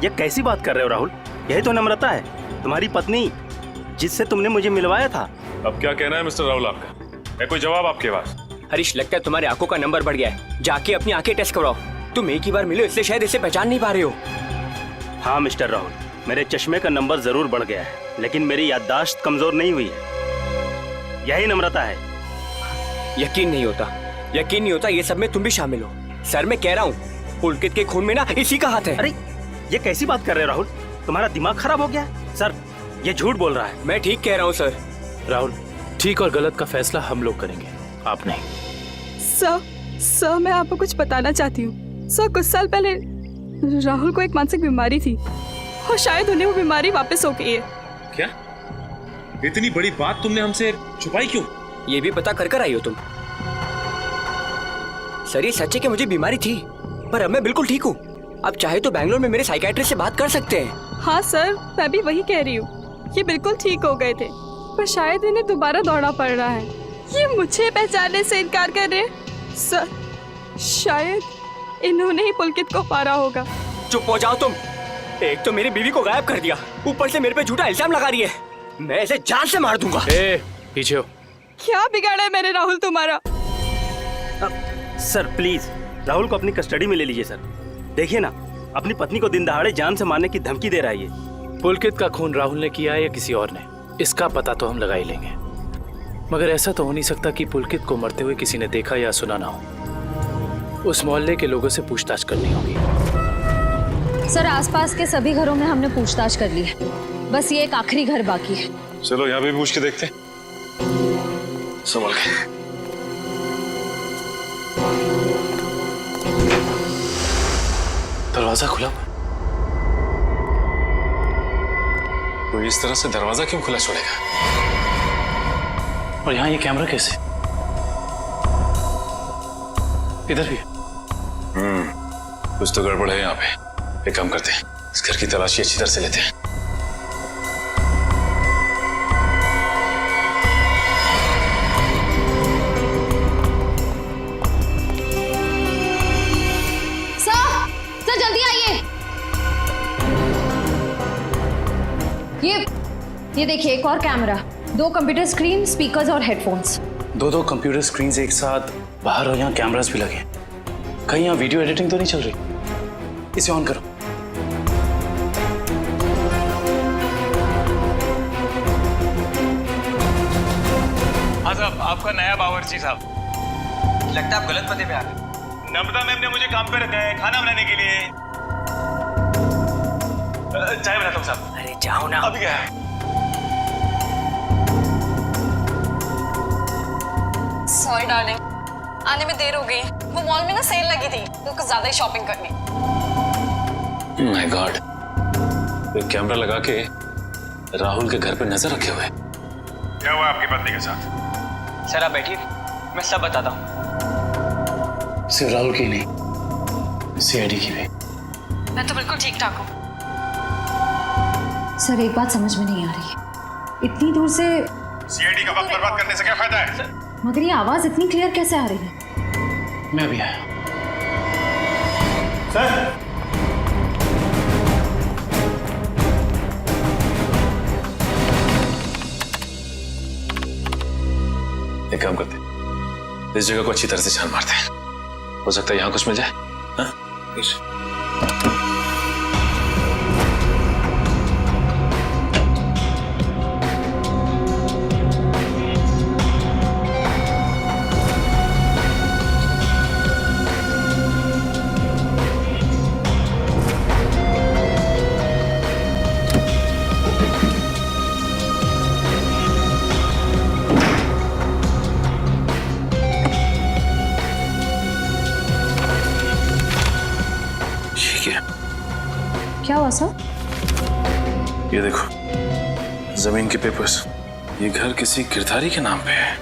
ये कैसी बात कर रहे हो राहुल? यही तो नम्रता है, तुम्हारी पत्नी, जिससे तुमने मुझे मिलवाया था। अब क्या कहना है मिस्टर राहुल आपका? है कोई जवाब आपके पास? हरीश, लगता है तुम्हारी आंखों का नंबर बढ़ गया है। जाके अपनी आंखें टेस्ट करवाओ। तुम एक ही बार मिले इसलिए शायद इसे पहचान नहीं पा रहे हो। हाँ मिस्टर राहुल, मेरे चश्मे का नंबर जरूर बढ़ गया है, लेकिन मेरी याददाश्त कमजोर नहीं हुई है। यही नम्रता है। यकीन नहीं होता ये सब में तुम भी शामिल हो। सर, मैं कह रहा हूँ पुलकित के खून में ना इसी का हाथ है। अरे ये कैसी बात कर रहे हो राहुल? तुम्हारा दिमाग खराब हो गया है? सर, ये झूठ बोल रहा है। मैं ठीक कह रहा हूँ सर। राहुल, ठीक और गलत का फैसला हम लोग करेंगे, आप नहीं। सर, मैं आपको कुछ बताना चाहती हूँ। सर, कुछ साल पहले राहुल को एक मानसिक बीमारी थी और शायद उन्हें वो बीमारी वापस हो गई है। क्या? इतनी बड़ी बात तुमने हमसे छुपाई क्यों? ये भी पता कर आई हो तुम? सर, ये सच है कि मुझे बीमारी थी, पर अब मैं बिल्कुल ठीक हूँ। अब चाहे तो बैंगलोर में मेरे साइकियाट्रिस्ट से बात कर सकते हैं। हाँ सर, मैं भी वही कह रही हूँ। ये बिल्कुल ठीक हो गए थे, पर शायद इन्हें दोबारा दौड़ना पड़ रहा है। ये मुझे पहचानने से इनकार कर रहे हैं। सर, शायद इन्होंने ही पुलकित को मारा होगा। चुप हो जाओ तुम। एक तो मेरी बीवी को गायब कर दिया, ऊपर से मेरे पे झूठा इल्जाम लगा रही है। मैं इसे जान से मार दूंगा। पीछे हो। क्या बिगाड़ा है मैंने राहुल तुम्हारा? सर प्लीज राहुल को अपनी कस्टडी में ले लीजिए सर। देखिए ना, अपनी पत्नी को दिन दहाड़े जान से मारने की धमकी दे रहा है ये। पुलकित का खून राहुल ने किया है या किसी और ने, इसका पता तो हम लगा ही लेंगे। मगर ऐसा तो हो नहीं सकता कि पुलकित को मरते हुए किसी ने देखा या सुना ना हो। उस मोहल्ले के लोगों से पूछताछ करनी होगी। सर, आसपास के सभी घरों में हमने पूछताछ कर ली है, बस ये एक आखिरी घर बाकी है। चलो यहाँ भी पूछ के देखते हैं। संभल के। दरवाजा खुला। तो इस तरह से दरवाजा क्यों खुला छोड़ेगा? और यहाँ ये कैमरा कैसे? इधर भी। कुछ तो गड़बड़ है यहाँ पे। एक काम करते हैं, इस घर की तलाशी अच्छी तरह से लेते हैं। सर जल्दी आइए। ये देखिए, एक और कैमरा, 2 कंप्यूटर स्क्रीन, स्पीकर्स और हेडफोन्स। दो कंप्यूटर स्क्रीन एक साथ बाहर, और यहाँ कैमरास भी लगे। कहीं यहाँ वीडियो एडिटिंग तो नहीं चल रही? इसे ऑन करो। हाँ साहब, आपका नया बावर्ची साहब। लगता है आप गलत पते पे आ गए। नम्रता मैम ने मुझे काम पे रखा है खाना बनाने के लिए। चाय बनाता हूँ साहब। अरे जाओ ना। अभी क्या है? सॉरी डार्लिंग, आने में देर हो गई। वो मॉल में ना सेल लगी थी, तो कुछ ज्यादा ही शॉपिंग करनी। माय गॉड, एक कैमरा लगा के राहुल के घर पे नजर रखे हुए। क्या हुआ आपकी पत्नी के साथ? सर आप बैठिए, मैं सब बताता हूँ। सिर्फ राहुल की नहीं, सीआईडी की भी। मैं तो बिल्कुल ठीक ठाक हूँ। सर, एक बात समझ में नहीं आ रही है, इतनी दूर से सीआईडी का वक्त बर्बाद करने से क्या फायदा है? मगर ये आवाज इतनी क्लियर कैसे आ रही है? मैं भी आया। सर, एक काम करते हैं, इस जगह को अच्छी तरह से छान मारते हैं। हो सकता है यहाँ कुछ मिल जाए। हाँ? क्या हुआ सर? ये देखो, जमीन के पेपर्स। ये घर किसी गिरधारी के नाम पे है।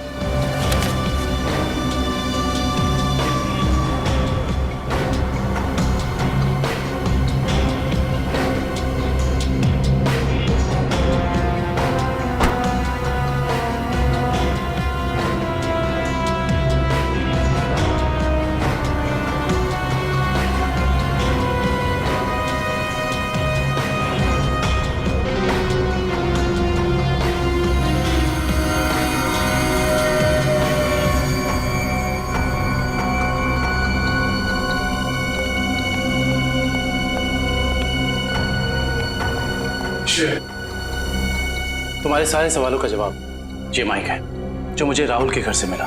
तुम्हारे सारे सवालों का जवाब ये माइक है जो मुझे राहुल के घर से मिला।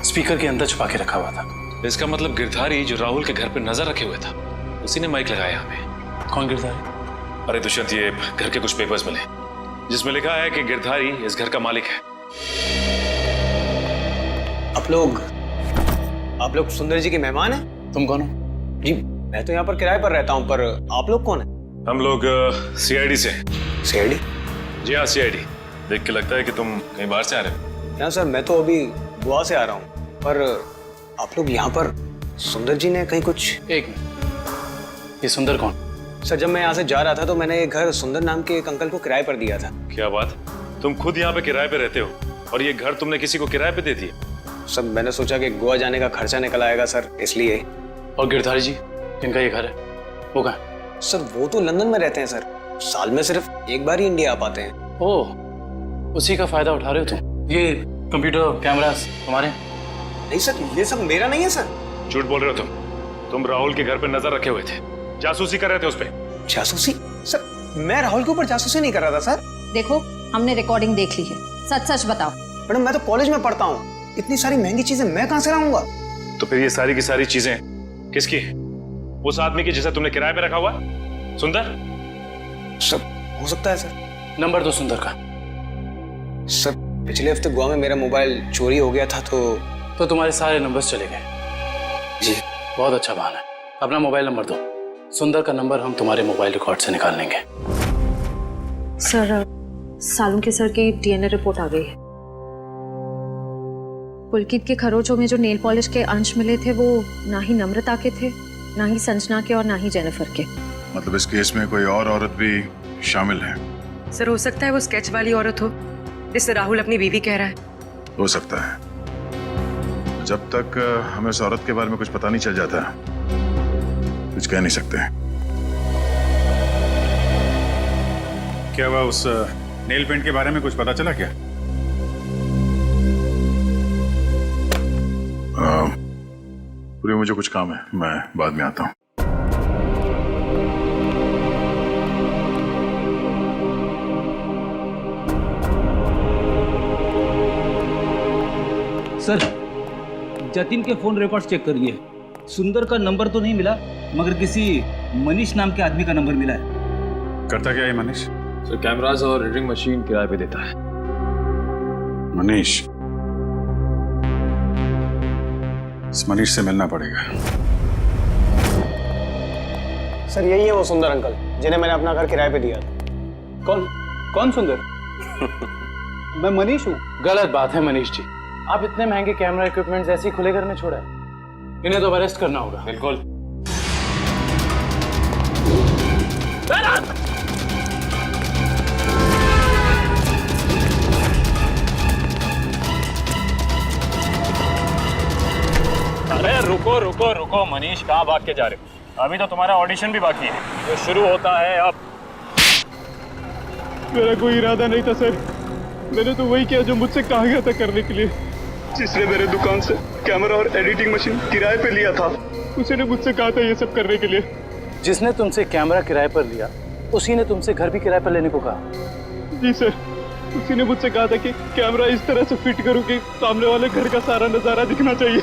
स्पीकर के अंदर छुपा के रखा हुआ था। इसका मतलब गिरधारी जो राहुल के घर पर नजर रखे हुए था उसी ने माइक लगाया हमें। कौन गिरधारी? अरे दुष्यंत, ये घर के कुछ पेपर्स मिले जिसमें लिखा है कि गिरधारी इस घर का मालिक है। आप लोग सुंदर जी के मेहमान हैं? तुम कौन हो? जी मैं तो यहाँ पर किराए पर रहता हूँ, पर आप लोग कौन हैं? हम लोग सीआईडी से। सीआईडी? जी हाँ, सीआईडी। देख के लगता है कि तुम कहीं बाहर से आ रहे हो। ना सर, मैं तो अभी गोवा से आ रहा हूँ, पर आप लोग यहाँ पर सुंदर जी ने कहीं कुछ। एक मिनट, ये सुंदर कौन? सर जब मैं यहाँ से जा रहा था तो मैंने ये घर सुंदर नाम के एक अंकल को किराए पर दिया था। क्या बात, तुम खुद यहाँ पे किराए पे रहते हो और ये घर तुमने किसी को किराए पे दे दिया? सर मैंने सोचा कि गोवा जाने का खर्चा निकल आएगा सर, इसलिए। और गिरधारी जी जिनका ये घर है वो कहाँ है? सर वो तो लंदन में रहते हैं सर, साल में सिर्फ एक बार ही इंडिया आ पाते हैं। ओह, उसी का फायदा उठा रहे हो तुम? ये कंप्यूटर कैमरास तुम्हारे? नहीं सर, ये सब मेरा नहीं है सर। झूठ बोल रहे हो तुम राहुल के घर पे नजर रखे हुए थे, जासूसी कर रहे थे उस पे। जासूसी? सर मैं राहुल के ऊपर जासूसी नहीं कर रहा था सर। देखो हमने रिकॉर्डिंग देख ली है, सच सच बताओ। मैडम मैं तो कॉलेज में पढ़ता हूँ, इतनी सारी महंगी चीजें मैं कहाँ से लाऊंगा? तो फिर ये सारी की सारी चीजें किसकी है? उस आदमी की जिसे तुमने किराए पे रखा हुआ, सुंदर? सब हो सकता है सर। नंबर दो सुंदर का। सर पिछले हफ्ते गोवा में मेरा मोबाइल चोरी हो गया था तो तुम्हारे सारे नंबर्स चले गए? जी। बहुत अच्छा बहाना है। अपना मोबाइल नंबर दो। सुंदर का नंबर हम तुम्हारे मोबाइल रिकॉर्ड से निकाल लेंगे। सर सालुंके सर की डीएनए रिपोर्ट आ गई है। पुलकित के खरोचों में जो नेल पॉलिश के अंश मिले थे वो ना ही नम्रता के थे, ना ही संजना के और ना ही जेनिफर के। मतलब इस केस में कोई और औरत भी शामिल है? सर हो सकता है वो स्केच वाली औरत हो जिससे राहुल अपनी बीवी कह रहा है। हो सकता है। जब तक हमें उस औरत के बारे में कुछ पता नहीं चल जाता कुछ कह नहीं सकते। क्या हुआ, उस नेल पेंट के बारे में कुछ पता चला क्या? पूरी मुझे कुछ काम है, मैं बाद में आता हूँ। सर जतिन के फोन रिकॉर्ड्स चेक करिए। सुंदर का नंबर तो नहीं मिला, मगर किसी मनीष नाम के आदमी का नंबर मिला है। करता क्या है मनीष? सर कैमरास और रीडिंग मशीन किराए पे देता है। मनीष? इस मनीष से मिलना पड़ेगा। सर यही है वो सुंदर अंकल जिन्हें मैंने अपना घर किराए पे दिया था। कौन सुंदर? मैं मनीष हूँ। गलत बात है मनीष जी, आप इतने महंगे कैमरा इक्विपमेंट्स ऐसे ही खुले घर में छोड़ा है। इन्हें तो अरेस्ट करना होगा। बिल्कुल। अरे रुको रुको रुको मनीष, कहाँ भाग के जा रहे हो? अभी तो तुम्हारा ऑडिशन भी बाकी है जो शुरू होता है अब। मेरा कोई इरादा नहीं था सर, मैंने तो वही किया जो मुझसे कहा गया था करने के लिए। जिसने मेरे दुकान से कैमरा और एडिटिंग मशीन किराए पे लिया था उसी ने मुझसे कहा था ये सब करने के लिए। जिसने तुमसे कैमरा किराए पर लिया उसी ने तुमसे घर भी किराए पर लेने को कहा? जी सर, उसी ने मुझसे कहा था कि कैमरा इस तरह से फिट करूं कि सामने वाले घर का सारा नजारा दिखना चाहिए।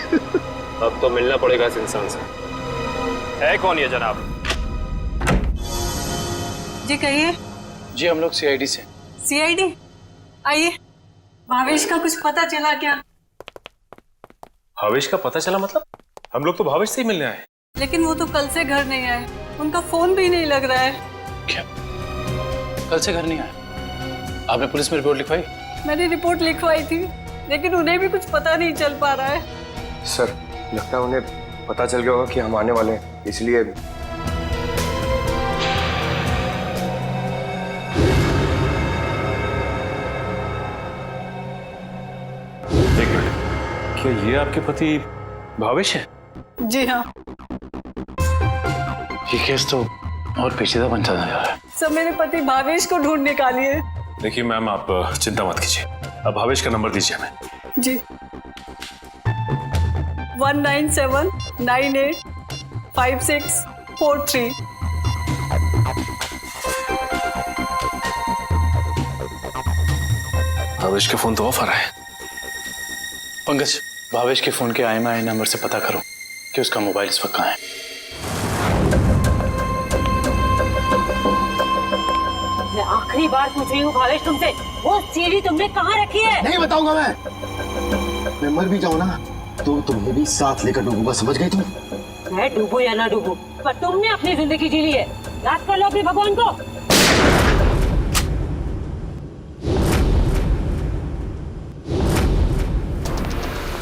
अब तो मिलना पड़ेगा इस इंसान से। है कौन ये जनाब? जी कहिए। जी हम लोग सीआईडी से। सीआईडी? आइए। भावेश का कुछ पता चला क्या? भावेश का पता चला मतलब? हम लोग तो भावेश से ही मिलने आए। लेकिन वो तो कल से घर नहीं आए, उनका फोन भी नहीं लग रहा है। क्या कल से घर नहीं आए? आपने पुलिस में रिपोर्ट लिखवाई? मैंने रिपोर्ट लिखवाई थी लेकिन उन्हें भी कुछ पता नहीं चल पा रहा है। सर लगता है उन्हें पता चल गया होगा कि हम आने वाले हैं, इसलिए। एक मिनट, क्या ये आपके पति भावेश है? जी हाँ। ये केस तो और पेचीदा बनता जा रहा है। सब मेरे पति भावेश को ढूंढ निकालिए। देखिए मैम, आप चिंता मत कीजिए, अब भावेश का नंबर दीजिए हमें। जी 197985643। भावेश के फोन तो ऑफ आ रहा है। पंकज, भावेश के फोन के IMEI नंबर से पता करो कि उसका मोबाइल इस वक्त कहाँ है। मैं आखिरी बार पूछ रही हूँ भावेश तुमसे, वो सीढ़ी तुमने कहाँ रखी है? नहीं बताऊंगा मैं मर भी जाऊँ ना तो तुम्हें भी साथ लेकर डूबूंगा, समझ गई तुम? मैं डूबू या ना डूबू, पर तुमने अपनी जिंदगी जी ली है, याद कर लो अपने भगवान को।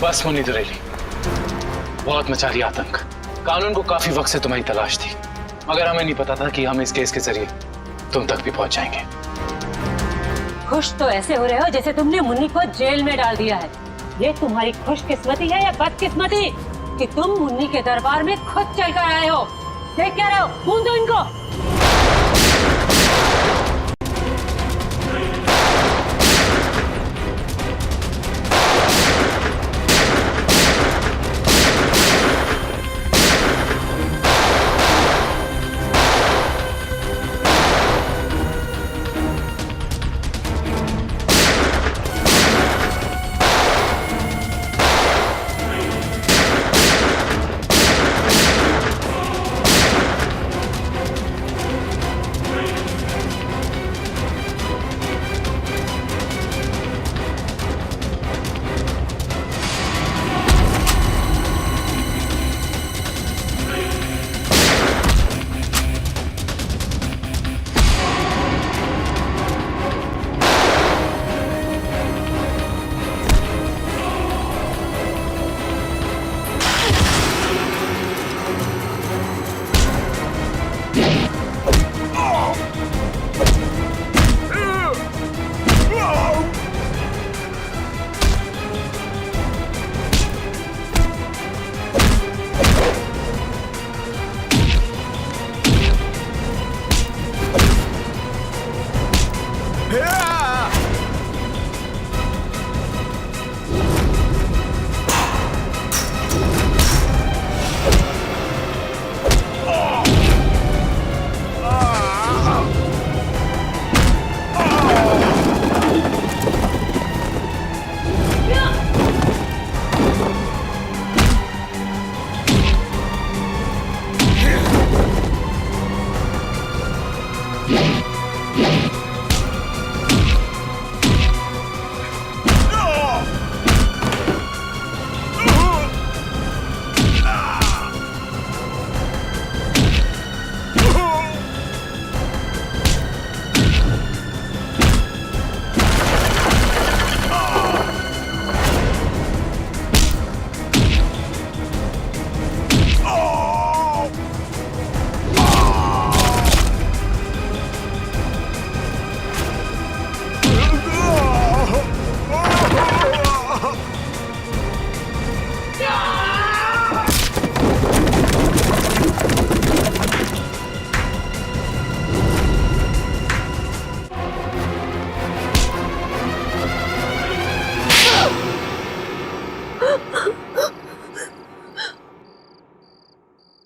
बस मुन्नी दुरेली, बहुत मचा रही आतंक। कानून को काफी वक्त से तुम्हारी तलाश थी, मगर हमें नहीं पता था कि हम इस केस के जरिए तुम तक भी पहुंच जाएंगे। खुश तो ऐसे हो रहे हो जैसे तुमने मुन्नी को जेल में डाल दिया है। ये तुम्हारी खुशकिस्मती है या बदकिस्मती कि तुम मुन्नी के दरबार में खुद चलकर आए हो? देख क्या रहे हो, खून दो इनको।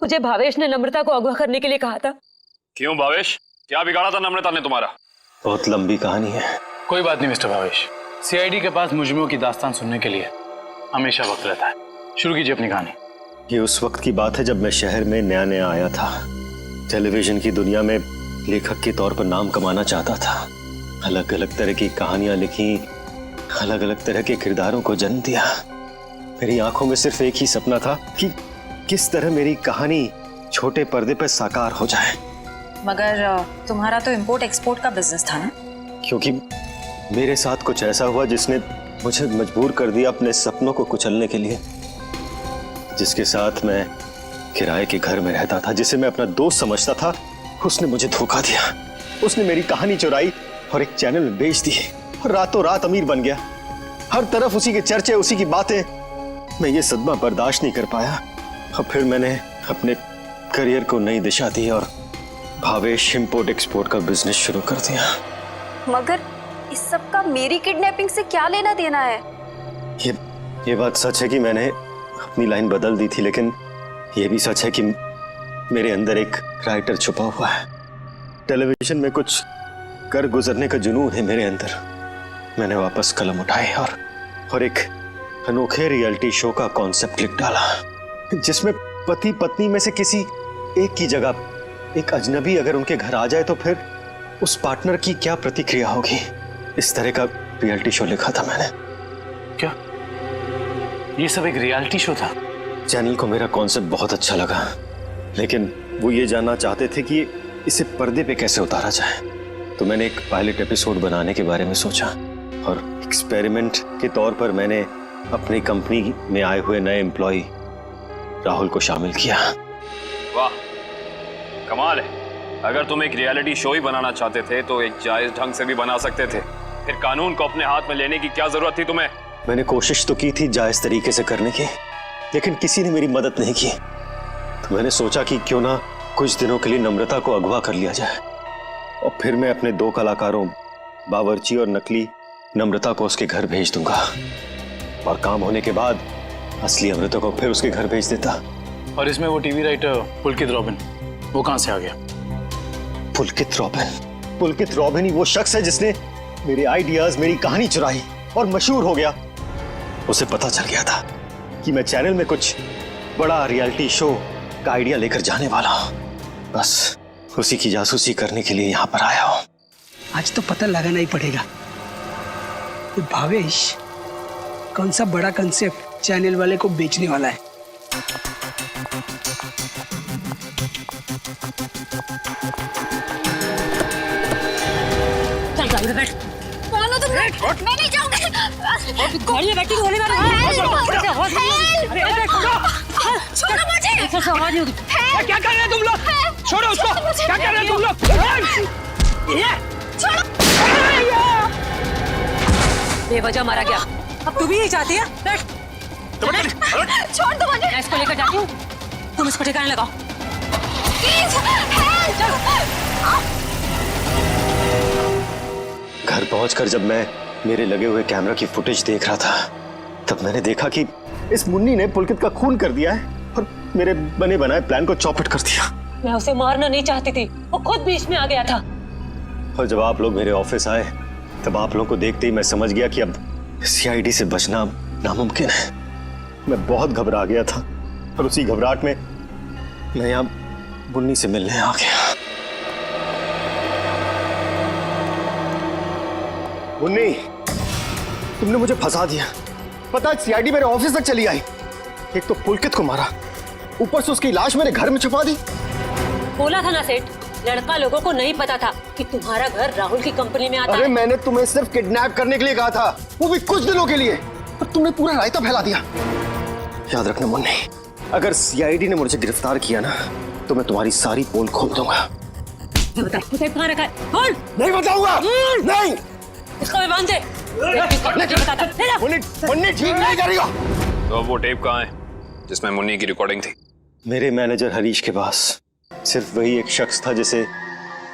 मुझे भावेश ने नम्रता को अगवा करने के लिए कहा था। क्यों भावेश, क्या बिगाड़ा था नम्रता ने तुम्हारा? बहुत लंबी कहानी है। कोई बात नहीं मिस्टर भावेश, CID के पास मुजरिमों की दास्तान सुनने के लिए हमेशा वक्त रहता है। शुरू कीजिए अपनी कहानी। ये उस वक्त की बात है जब मैं शहर में नया नया आया था। टेलीविजन की दुनिया में लेखक के तौर पर नाम कमाना चाहता था। अलग अलग तरह की कहानियां लिखी, अलग अलग तरह के किरदारों को जन्म दिया। मेरी आंखों में सिर्फ एक ही सपना था कि किस तरह मेरी कहानी छोटे पर्दे पर साकार हो जाए। मगर तुम्हारा तो इंपोर्ट एक्सपोर्ट का बिजनेस था ना? क्योंकि मेरे साथ कुछ ऐसा हुआ जिसने मुझे मजबूर कर दिया अपने सपनों को कुचलने के लिए। जिसके साथ मैं किराए के घर में रहता था, जिसे मैं अपना दोस्त समझता था, उसने मुझे धोखा दिया। उसने मेरी कहानी चुराई और एक चैनल में बेच दी और रातों रात अमीर बन गया। हर तरफ उसी के चर्चे, उसी की बातें। मैं ये सदमा बर्दाश्त नहीं कर पाया और फिर मैंने अपने करियर को नई दिशा दी और भावेश इंपोर्ट एक्सपोर्ट का बिजनेस शुरू कर दिया। मगर इस सब का मेरी किडनैपिंग से क्या लेना देना है? ये बात सच है कि मैंने अपनी लाइन बदल दी थी, लेकिन ये भी सच है कि मेरे अंदर एक राइटर छुपा हुआ है। टेलीविजन में कुछ कर गुजरने का जुनून है मेरे अंदर। मैंने वापस कलम उठाई और एक अनोखे रियलिटी शो का कॉन्सेप्ट लिख डाला, जिसमें पति पत्नी में से किसी एक की जगह एक अजनबी अगर उनके घर आ जाए तो फिर उस पार्टनर की क्या प्रतिक्रिया होगी। इस तरह का रियलिटी शो लिखा था मैंने। क्या ये सब एक रियलिटी शो था? चैनल को मेरा कॉन्सेप्ट बहुत अच्छा लगा, लेकिन वो ये जानना चाहते थे कि इसे पर्दे पे कैसे उतारा जाए। तो मैंने एक पायलट एपिसोड बनाने के बारे में सोचा और एक्सपेरिमेंट के तौर पर मैंने अपनी कंपनी में आए हुए नए एम्प्लॉय राहुल को शामिल किया। वाह, कमाल है। अगर तुम एक रियलिटी शो ही बनाना चाहते थे तो एक जायज ढंग से भी बना सकते थे। फिर कानून को अपने हाथ में लेने की क्या जरूरत थी तुम्हें? मैंने कोशिश तो की थी जायज तरीके से करने की, लेकिन किसी ने मेरी मदद नहीं की। तो मैंने सोचा कि क्यों ना कुछ दिनों के लिए नम्रता को अगवा कर लिया जाए और फिर मैं अपने 2 कलाकारों बावर्ची और नकली नम्रता को उसके घर भेज दूंगा और काम होने के बाद असली अमृता को फिर उसके घर भेज देता। और इसमें वो टीवी राइटर पुलकित रॉबिन, वो कहां से आ गया? पुलकित रॉबिन ही वो शख्स है जिसने मेरे आइडियाज, मेरी कहानी चुराई और मशहूर हो गया। उसे पता चल गया था कि मैं चैनल में कुछ बड़ा रियलिटी शो का आइडिया लेकर जाने वाला हूं। बस उसी की जासूसी करने के लिए यहाँ पर आया हूँ। आज तो पता लगाना ही पड़ेगा कि भावेश कौन सा बड़ा कंसेप्ट चैनल वाले को बेचने वाला है। चल गाड़ी में बैठ। मानो तुम, मैं नहीं जाऊंगी। गाड़ी में बैठी गोली मारो। छोड़ो मुझे। ऐसा आवाज नहीं होगी। क्या कर रहे हैं तुम लोग? छोड़ो उसको। क्या कर रहे हैं तुम लोग? छोड़ो। बेवजह मारा गया। अब तू भी यही चाहती है? बैठ। छोड़ दो मुझे। मैं इसको लेकर जाती हूँ, तुम इसको ठिकाने लगाओ। प्लीज घर पहुंचकर जब मैं मेरे लगे हुए कैमरा की फुटेज देख रहा था, तब मैंने देखा कि इस मुन्नी ने पुलकित का खून कर दिया है और मेरे बने बनाए प्लान को चौपट कर दिया। मैं उसे मारना नहीं चाहती थी, वो खुद बीच में आ गया था। और जब आप लोग मेरे ऑफिस आए तब आप लोगों को देखते ही मैं समझ गया कि अब सीआईडी से बचना नामुमकिन है। मैं बहुत घबरा गया था और उसी घबराहट में मैं यहाँ मुन्नी से मिलने आ गया। मुन्नी, तुमने मुझे फंसा दिया। पता है सीआईडी मेरे ऑफिस तक चली आई। एक तो पुलकित को मारा, ऊपर से उसकी लाश मेरे घर में छुपा दी। बोला था ना सेठ, लड़का लोगों को नहीं पता था कि तुम्हारा घर राहुल की कंपनी में आता है। अरे मैंने तुम्हें सिर्फ किडनैप करने के लिए कहा था, वो भी कुछ दिनों के लिए, पर तुमने पूरा रायता फैला दिया। याद रखना मुन्नी, अगर सीआईडी ने मुझे गिरफ्तार किया ना तो मैं तुम्हारी सारी पोल खोल दूंगा। बता कहाँ रखा है? बोल। नहीं बताऊंगा। नहीं, इसको भी बांध दे। मुन्नी ठीक नहीं कर रही हो। तो वो टेप कहाँ है जिसमें मुन्नी की रिकॉर्डिंग थी? मेरे मैनेजर हरीश के पास। सिर्फ वही एक शख्स था जिसे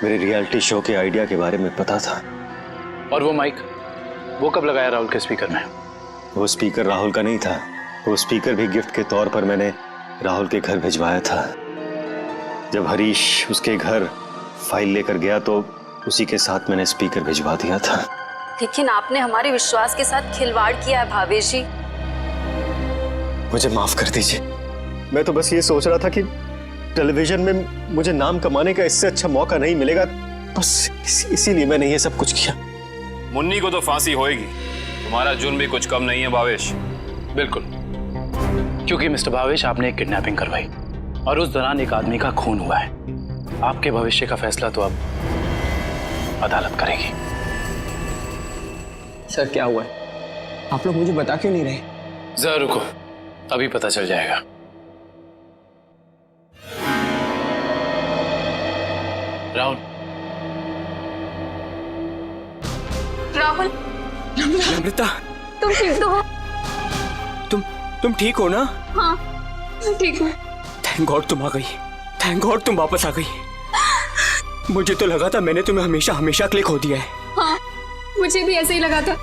मेरे रियलिटी शो के आइडिया के बारे में पता था। और वो माइक, वो कब लगाया राहुल के स्पीकर में? वो स्पीकर राहुल का नहीं था, वो स्पीकर भी गिफ्ट के तौर पर मैंने राहुल के घर भिजवाया था। जब हरीश उसके घर फाइल लेकर गया तो उसी के साथ मैंने स्पीकर भिजवा दिया था। लेकिन आपने हमारे विश्वास के साथ खिलवाड़ किया है भावेश जी। मुझे माफ कर दीजिए, मैं तो बस ये सोच रहा था कि टेलीविजन में मुझे नाम कमाने का इससे अच्छा मौका नहीं मिलेगा, बस इसीलिए मैंने ये सब कुछ किया। मुन्नी को तो फांसी होएगी, तुम्हारा जुर्म भी कुछ कम नहीं है भावेश। बिल्कुल, क्योंकि मिस्टर भावेश आपने एक किडनैपिंग करवाई और उस दौरान एक आदमी का खून हुआ है। आपके भविष्य का फैसला तो अब अदालत करेगी। सर क्या हुआ है? आप लोग मुझे बता क्यों नहीं रहे? जरा रुको, अभी पता चल जाएगा। राहुल, राहुल, नम्रता, तुम ठीक तो हो? तुम ठीक हो ना? हाँ, मैं ठीक हूँ। थैंक गॉड तुम आ गई। थैंक गॉड तुम वापस आ गई। मुझे तो लगा था मैंने तुम्हें हमेशा हमेशा के लिए खो दिया है। हाँ, मुझे भी ऐसे ही लगा था।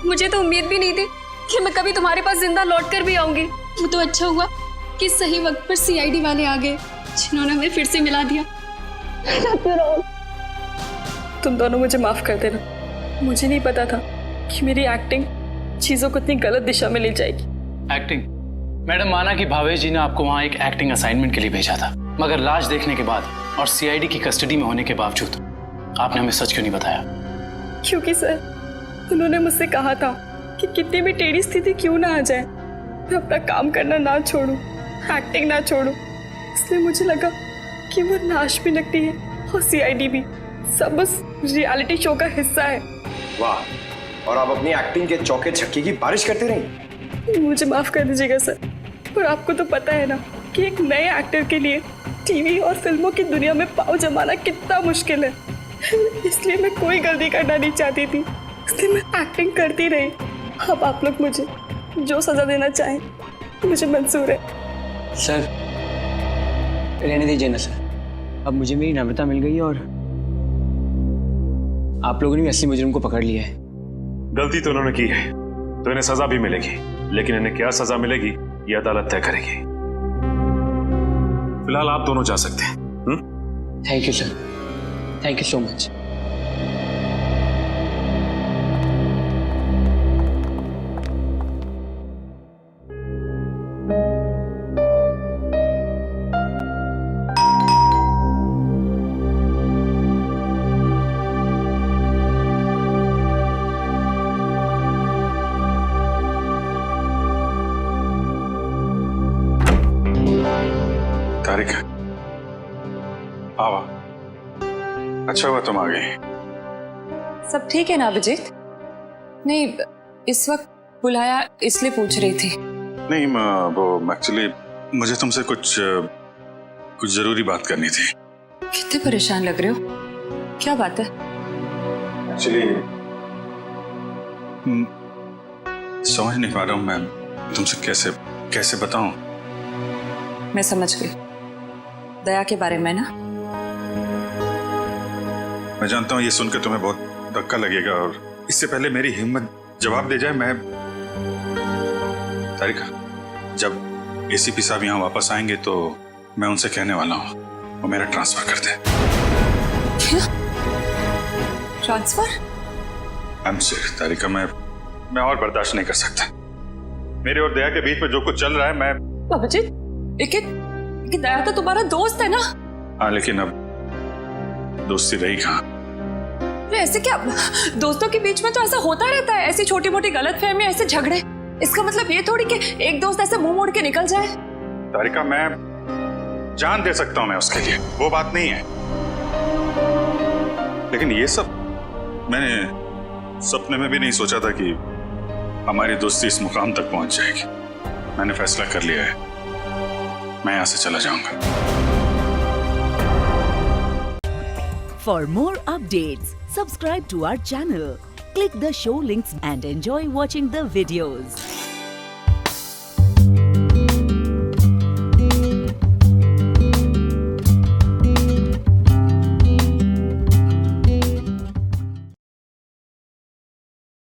मुझे तो उम्मीद भी नहीं थी कि मैं कभी तुम्हारे पास जिंदा लौट कर भी आऊंगी। वो तो अच्छा हुआ कि सही वक्त पर सीआईडी वाले आ गए, जिन्होंने हमें फिर से मिला दिया। तुम दोनों मुझे माफ कर देना। मुझे नहीं पता था कि मेरी एक्टिंग चीजों को इतनी गलत दिशा में ले जाएगी। एक्टिंग? मैडम, माना कि भावेश जी ने आपको वहाँ एक एक्टिंग असाइनमेंट के लिए भेजा था, मगर लाश देखने के बाद और सीआईडी की कस्टडी में होने के बावजूद आपने हमें सच क्यों नहीं बताया? क्योंकि सर उन्होंने मुझसे कहा था कि कितनी भी टेढ़ी स्थिति क्यों ना आ जाए, मैं अपना काम करना ना छोड़ूं, एक्टिंग ना छोड़ूं। इसलिए मुझे लगा कि वो नाश भी लगती है और सीआईडी भी सब उस रियलिटी शो का हिस्सा है। वाह, और आप अपनी एक्टिंग के चौके छक्के की बारिश करते रही। मुझे माफ कर दीजिएगा सर, पर आपको तो पता है ना कि एक नए एक्टर के लिए टीवी और फिल्मों की दुनिया में पाँव जमाना कितना मुश्किल है। इसलिए मैं कोई गलती करना नहीं चाहती थी, इसलिए मैं एक्टिंग करती रही। अब आप लोग मुझे जो सजा देना चाहें मुझे मंजूर है। सर रहने दीजिए ना सर, अब मुझे मेरी नम्रता मिल गई और आप लोगों ने भी असली मुजरिम को पकड़ लिया है। गलती तो उन्होंने की है तो इन्हें सजा भी मिलेगी, लेकिन इन्हें क्या सजा मिलेगी ये अदालत तय करेगी। फिलहाल आप दोनों जा सकते हैं। Thank you sir, thank you so much. Tarika, आवा, अच्छा हुआ तुम आ गई। सब ठीक है ना अभिजीत? नहीं, इस वक्त बुलाया इसलिए पूछ रही थी। नहीं, वो एक्चुअली मुझे तुमसे कुछ जरूरी बात करनी थी। कितने परेशान लग रहे हो, क्या बात है? एक्चुअली समझ नहीं पा रहा हूँ मैं तुमसे कैसे बताऊं। मैं समझ गई, दया के बारे में ना? मैं जानता हूँ ये सुनकर तुम्हें बहुत धक्का लगेगा और इससे पहले मेरी हिम्मत जवाब दे जाए, मैं तारिका, जब एसीपी साहब यहाँ वापस आएंगे तो मैं उनसे कहने वाला हूँ वो मेरा ट्रांसफर कर दे। क्या? ट्रांसफर? आई एम सॉरी तारिका, मैं और बर्दाश्त नहीं कर सकता। मेरे और दया के बीच में जो कुछ चल रहा है, मैं अभिजीत, लेकिन दया तो तुम्हारा दोस्त है ना? हाँ, लेकिन अब दोस्ती रही कहाँ? अरे ऐसे क्या, दोस्तों के बीच में तो ऐसा होता रहता है, ऐसी छोटी मोटी गलतफहमी, ऐसे झगड़े। इसका मतलब ये थोड़ी कि एक दोस्त ऐसे मुंह मोड़ के निकल जाए। तारिका, मैं जान दे सकता हूं मैं उसके लिए, वो बात नहीं है, लेकिन ये सब मैंने सपने में भी नहीं सोचा था कि हमारी दोस्ती इस मुकाम तक पहुंच जाएगी। मैंने फैसला कर लिया है, मैं यहां से चला जाऊंगा। For more updates, subscribe to our channel, click the show links and enjoy watching the videos.